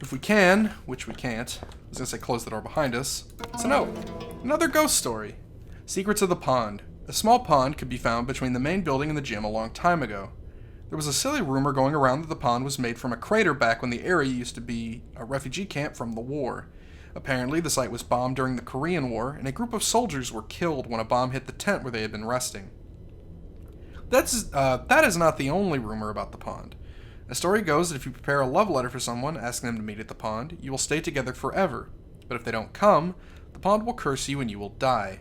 If we can, which we can't, I was gonna say close the door behind us. So no, another ghost story. Secrets of the Pond. A small pond could be found between the main building and the gym a long time ago. There was a silly rumor going around that the pond was made from a crater back when the area used to be a refugee camp from the war. Apparently, the site was bombed during the Korean War, and a group of soldiers were killed when a bomb hit the tent where they had been resting. That is not the only rumor about the pond. A story goes that if you prepare a love letter for someone, asking them to meet at the pond, you will stay together forever. But if they don't come, the pond will curse you and you will die.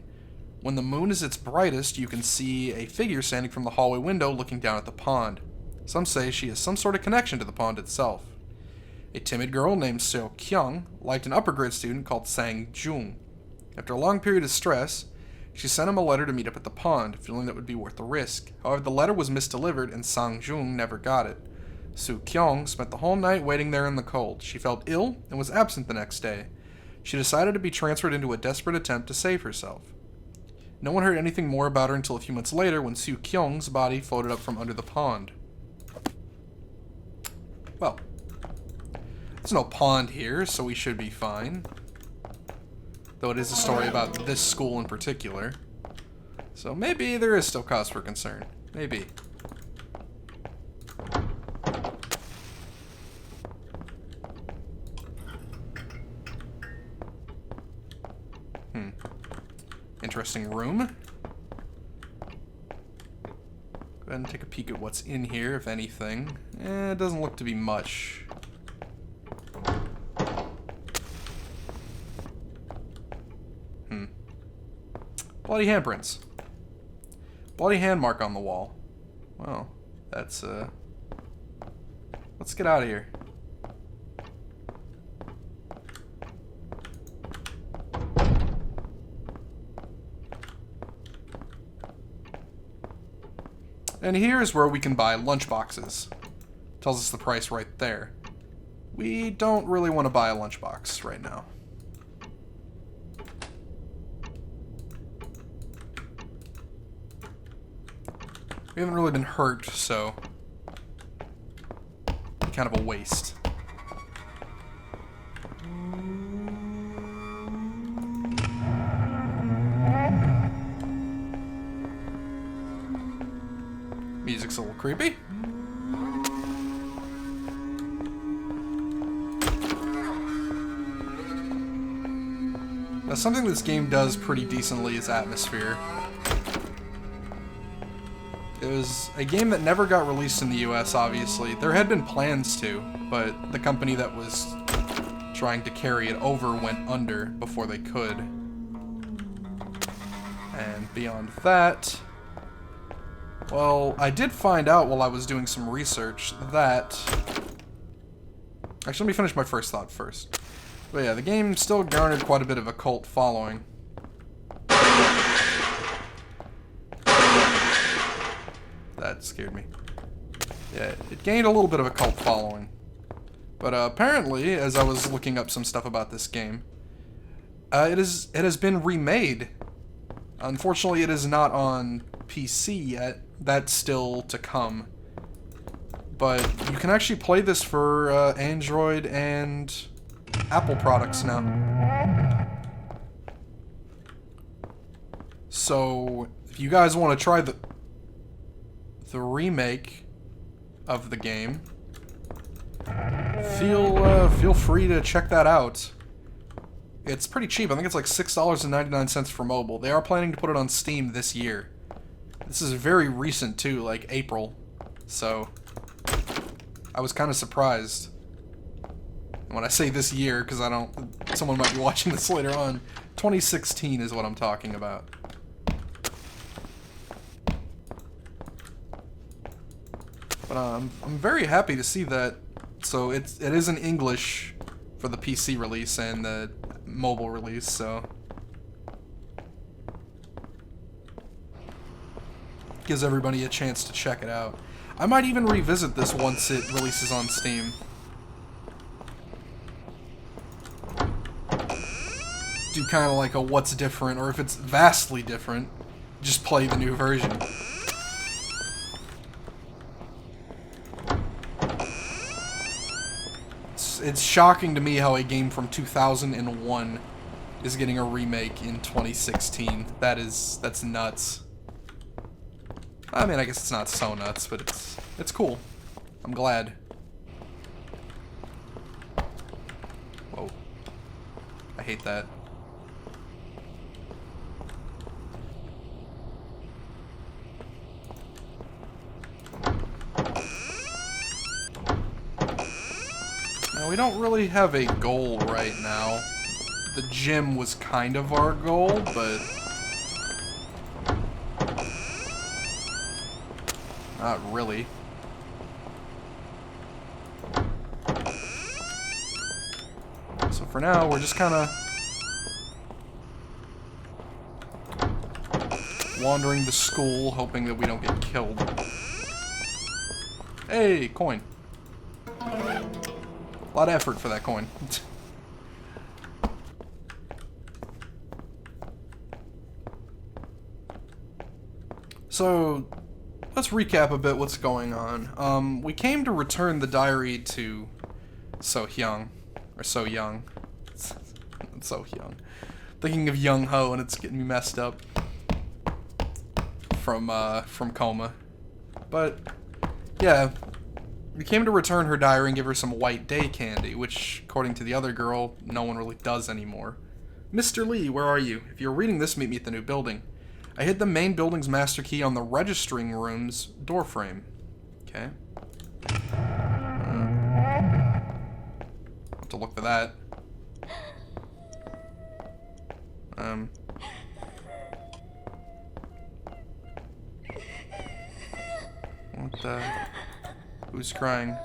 When the moon is its brightest, you can see a figure standing from the hallway window looking down at the pond. Some say she has some sort of connection to the pond itself. A timid girl named Seo Kyung liked an upper grade student called Sang Jung. After a long period of stress, she sent him a letter to meet up at the pond, feeling that would be worth the risk. However, the letter was misdelivered and Sang Jung never got it. Soo Kyung spent the whole night waiting there in the cold. She felt ill and was absent the next day. She decided to be transferred into a desperate attempt to save herself. No one heard anything more about her until a few months later when Soo Kyung's body floated up from under the pond. Well, there's no pond here, so we should be fine. Though it is a story about this school in particular. So maybe there is still cause for concern. Maybe. Interesting room. Go ahead and take a peek at what's in here, if anything. It doesn't look to be much. Bloody handprints. Bloody hand mark on the wall. Well, that's, let's get out of here. And here's where we can buy lunchboxes. Tells us the price right there. We don't really want to buy a lunchbox right now. We haven't really been hurt, so kind of a waste. Music's a little creepy. Now, something this game does pretty decently is atmosphere. It was a game that never got released in the US, obviously. There had been plans to, but the company that was trying to carry it over went under before they could. And beyond that, well, I did find out while I was doing some research that... Actually, let me finish my first thought first. But yeah, the game still garnered quite a bit of a cult following. That scared me. Yeah, it gained a little bit of a cult following. But apparently, as I was looking up some stuff about this game, it has been remade. Unfortunately, it is not on PC yet. That's still to come. But you can actually play this for Android and Apple products now. So, if you guys want to try the remake of the game, feel free to check that out. It's pretty cheap. I think it's like $6.99 for mobile. They are planning to put it on Steam this year. This is very recent too, like April. So I was kind of surprised. And when I say this year, because someone might be watching this later on, 2016 is what I'm talking about. But I'm very happy to see that. So it is in English for the PC release and the mobile release, so gives everybody a chance to check it out. I might even revisit this once it releases on Steam. Do kind of like a what's different, or if it's vastly different, just play the new version. It's shocking to me how a game from 2001 is getting a remake in 2016. That's nuts. I mean, I guess it's not so nuts, but it's cool. I'm glad. Whoa. I hate that. Now, we don't really have a goal right now. The gym was kind of our goal, but not really. So for now, we're just kind of wandering the school, hoping that we don't get killed. Hey, coin. A lot of effort for that coin. So, let's recap a bit what's going on. We came to return the diary to So-hyung. Or So-young. It's So-hyung. Thinking of Young-ho and it's getting me messed up. From coma. But, yeah. We came to return her diary and give her some white day candy, which, according to the other girl, no one really does anymore. Mr. Lee, where are you? If you're reading this, meet me at the new building. I hid the main building's master key on the registering room's doorframe. Okay. Have to look for that. What the... Who's crying?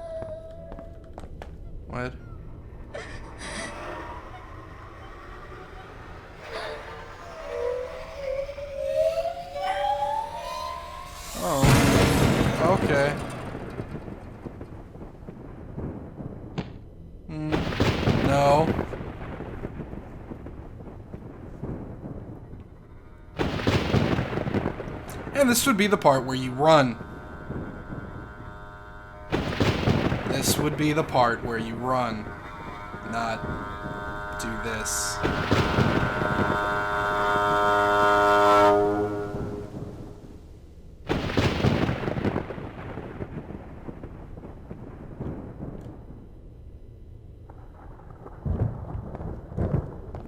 What? Oh. Okay. No. And this would be the part where you run. This would be the part where you run, not do this.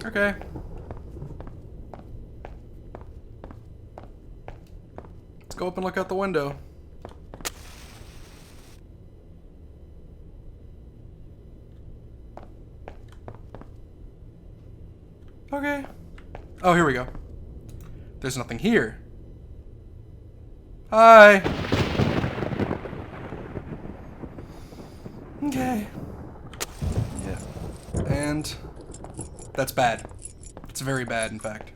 Okay. Let's go up and look out the window. Okay. Oh, here we go. There's nothing here. Hi. Okay. Yeah. And that's bad. It's very bad, in fact.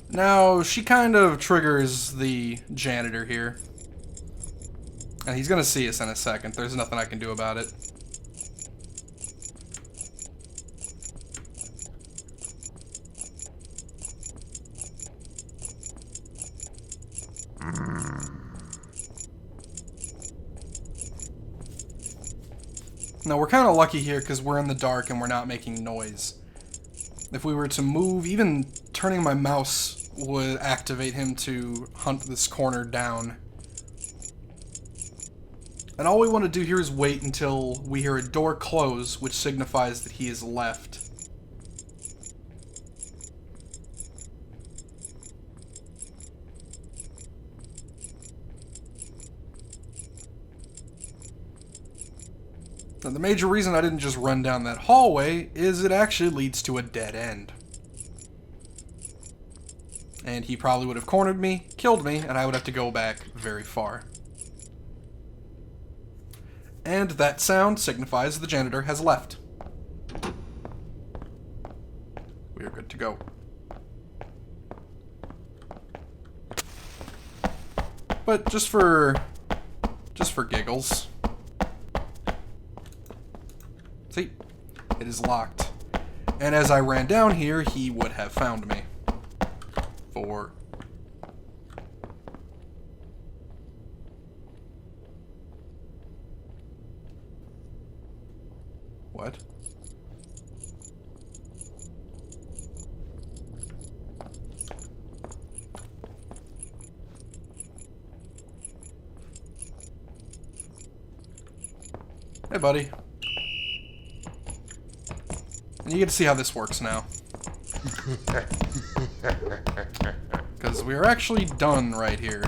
Now, she kind of triggers the janitor here. And he's gonna see us in a second. There's nothing I can do about it. Now, we're kind of lucky here because we're in the dark and we're not making noise. If we were to move, even turning my mouse would activate him to hunt this corner down. And all we want to do here is wait until we hear a door close, which signifies that he is left. Now, the major reason I didn't just run down that hallway is it actually leads to a dead end. And he probably would have cornered me, killed me, and I would have to go back very far. And that sound signifies the janitor has left. We are good to go. But just for giggles. See? It is locked. And as I ran down here, he would have found me. For... What? Hey, buddy. And you get to see how this works now. Because we are actually done right here.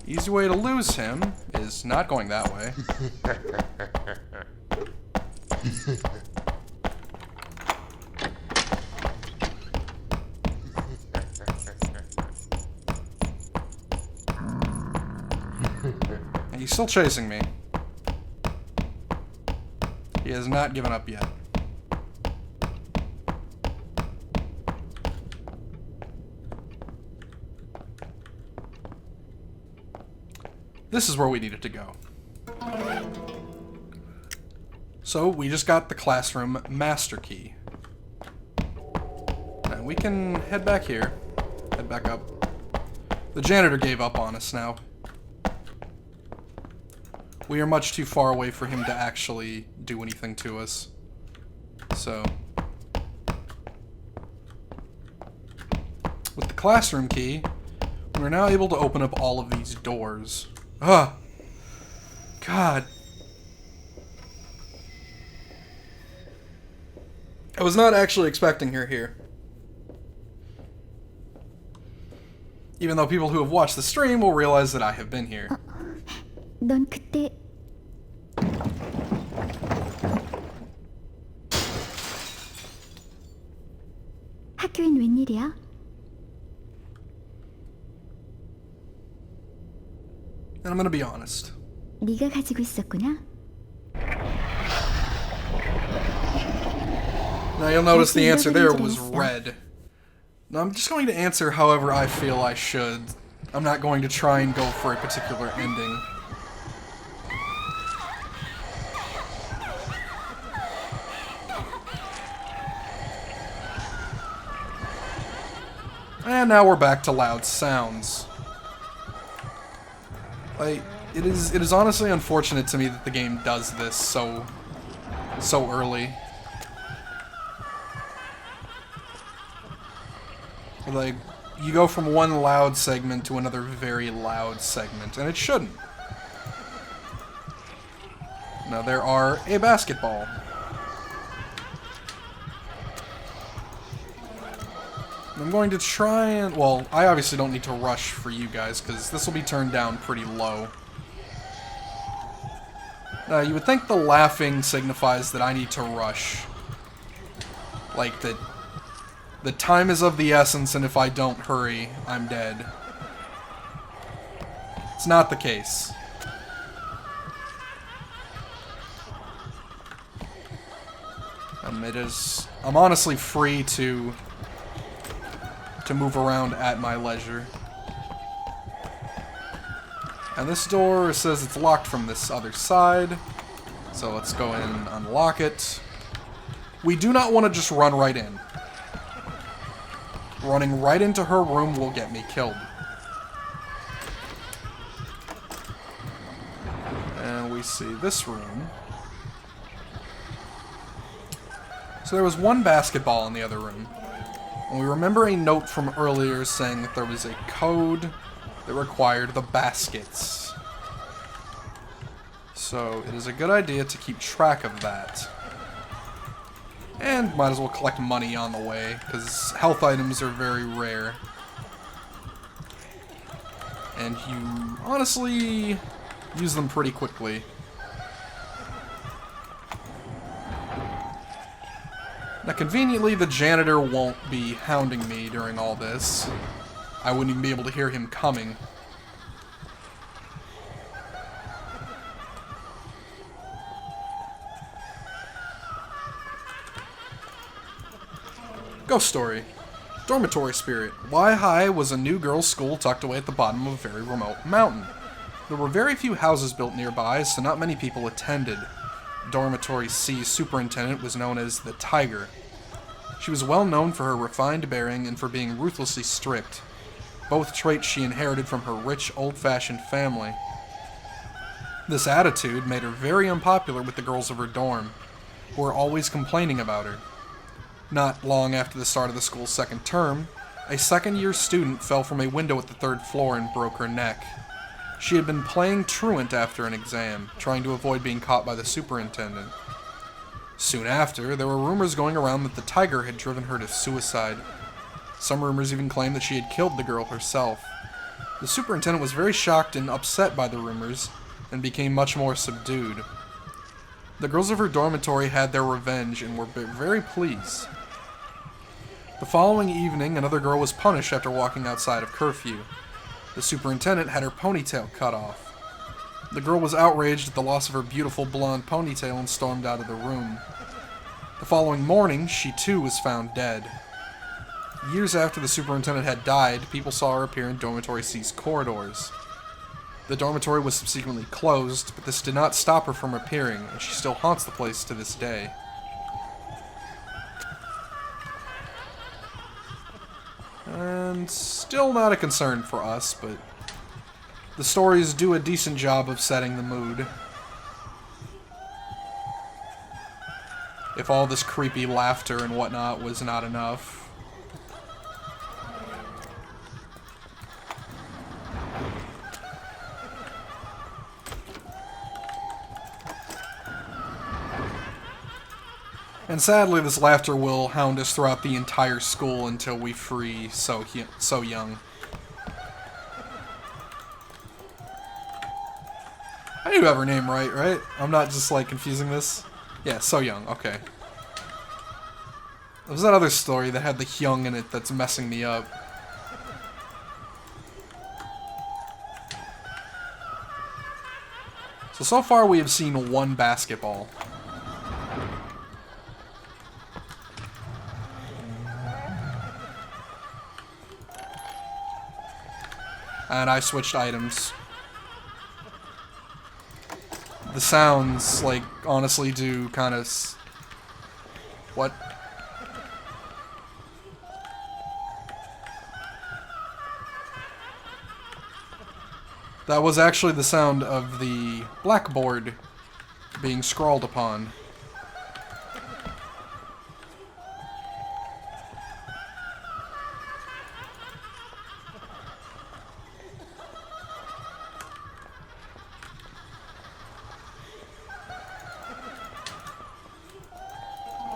Easy way to lose him is not going that way. And he's still chasing me. He has not given up yet. This is where we needed to go. So, we just got the classroom master key. Now, we can head back here. Head back up. The janitor gave up on us now. We are much too far away for him to actually do anything to us. So... with the classroom key, we're now able to open up all of these doors. Ugh. God. I was not actually expecting her here. Even though people who have watched the stream will realize that I have been here. 넌 그때 학교엔 웬일이야? And I'm gonna be honest. 네가 가지고 있었구나. Now you'll notice the answer there was red. Now I'm just going to answer however I feel I should. I'm not going to try and go for a particular ending. And now we're back to loud sounds. Like, it is honestly unfortunate to me that the game does this so early. Like, you go from one loud segment to another very loud segment, and it shouldn't. Now there are a basketball. I'm going to try and... well, I obviously don't need to rush for you guys, because this will be turned down pretty low. Now, you would think the laughing signifies that I need to rush. Like, that the time is of the essence, and if I don't hurry, I'm dead. It's not the case. I'm honestly free to move around at my leisure. And this door says it's locked from this other side. So let's go in and unlock it. We do not want to just run right in. Running right into her room will get me killed. And we see this room. So there was one basketball in the other room. And we remember a note from earlier saying that there was a code that required the baskets. So it is a good idea to keep track of that. And might as well collect money on the way, because health items are very rare. And you honestly use them pretty quickly. Now, conveniently, the janitor won't be hounding me during all this. I wouldn't even be able to hear him coming. Ghost story. Dormitory spirit. Y High was a new girls' school tucked away at the bottom of a very remote mountain. There were very few houses built nearby, so not many people attended. Dormitory C superintendent was known as the Tiger. She was well known for her refined bearing and for being ruthlessly strict, both traits she inherited from her rich, old-fashioned family. This attitude made her very unpopular with the girls of her dorm, who were always complaining about her. Not long after the start of the school's second term, a second-year student fell from a window at the third floor and broke her neck. She had been playing truant after an exam, trying to avoid being caught by the superintendent. Soon after, there were rumors going around that the Tiger had driven her to suicide. Some rumors even claimed that she had killed the girl herself. The superintendent was very shocked and upset by the rumors, and became much more subdued. The girls of her dormitory had their revenge and were very pleased. The following evening, another girl was punished after walking outside of curfew. The superintendent had her ponytail cut off. The girl was outraged at the loss of her beautiful blonde ponytail and stormed out of the room. The following morning, she too was found dead. Years after the superintendent had died, people saw her appear in Dormitory C's corridors. The dormitory was subsequently closed, but this did not stop her from appearing, and she still haunts the place to this day. And still not a concern for us, but the stories do a decent job of setting the mood. If all this creepy laughter and whatnot was not enough. And sadly, this laughter will hound us throughout the entire school until we free So Young. I do have her name right? I'm not just, like, confusing this? Yeah, So Young, okay. There was that other story that had the Hyung in it that's messing me up. So far we have seen one basketball. And I switched items. The sounds, like, honestly do kind of... What? That was actually the sound of the blackboard being scrawled upon.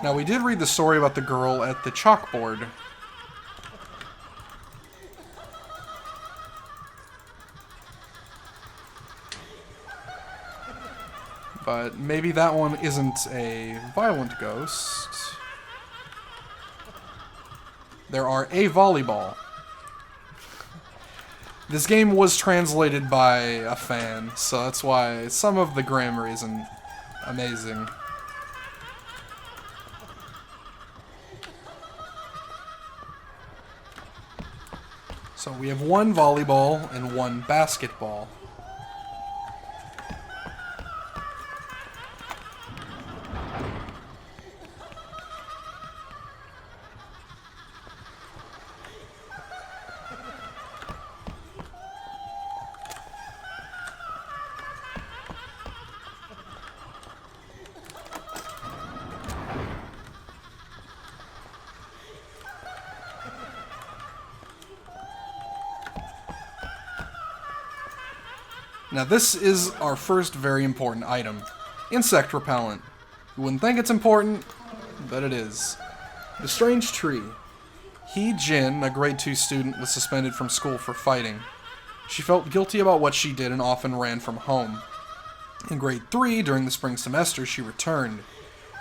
Now, we did read the story about the girl at the chalkboard. But maybe that one isn't a violent ghost. There are a volleyball. This game was translated by a fan, so that's why some of the grammar isn't amazing. So we have one volleyball and one basketball. Now this is our first very important item. Insect repellent. You wouldn't think it's important, but it is. The strange tree. Hee Jin, a grade 2 student, was suspended from school for fighting. She felt guilty about what she did and often ran from home. In grade 3, during the spring semester, she returned.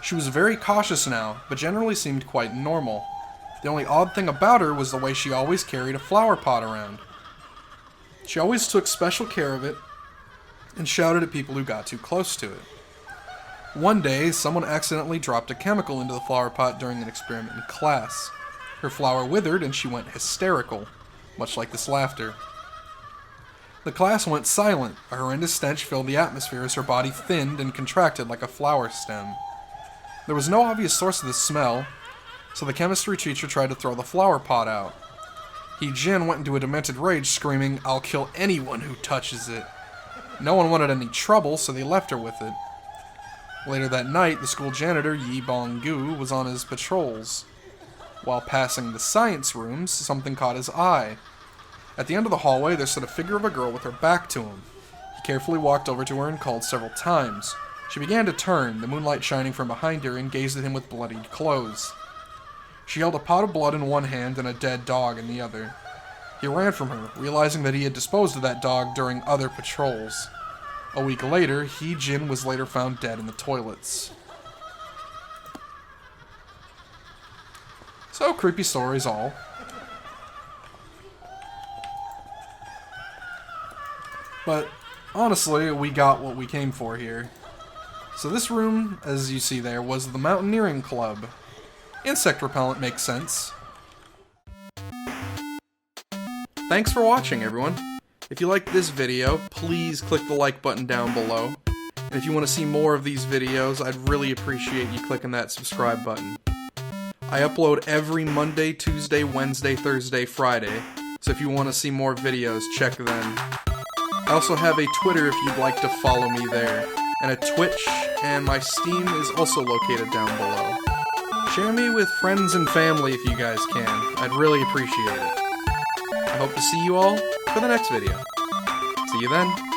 She was very cautious now, but generally seemed quite normal. The only odd thing about her was the way she always carried a flower pot around. She always took special care of it, and shouted at people who got too close to it. One day, someone accidentally dropped a chemical into the flower pot during an experiment in class. Her flower withered and she went hysterical, much like this laughter. The class went silent. A horrendous stench filled the atmosphere as her body thinned and contracted like a flower stem. There was no obvious source of the smell, so the chemistry teacher tried to throw the flower pot out. Jin went into a demented rage, screaming, "I'll kill anyone who touches it." No one wanted any trouble, so they left her with it. Later that night, the school janitor, Yi Bong-gu, was on his patrols. While passing the science rooms, something caught his eye. At the end of the hallway, there stood a figure of a girl with her back to him. He carefully walked over to her and called several times. She began to turn, the moonlight shining from behind her, and gazed at him with bloodied clothes. She held a pot of blood in one hand and a dead dog in the other. He ran from her, realizing that he had disposed of that dog during other patrols. A week later, Jin was later found dead in the toilets. So, creepy stories all. But, honestly, we got what we came for here. So this room, as you see there, was the Mountaineering Club. Insect repellent makes sense. Thanks for watching, everyone. If you liked this video, please click the like button down below. And if you want to see more of these videos, I'd really appreciate you clicking that subscribe button. I upload every Monday, Tuesday, Wednesday, Thursday, Friday, so if you want to see more videos, check then. I also have a Twitter if you'd like to follow me there, and a Twitch, and my Steam is also located down below. Share me with friends and family if you guys can. I'd really appreciate it. I hope to see you all for the next video. See you then.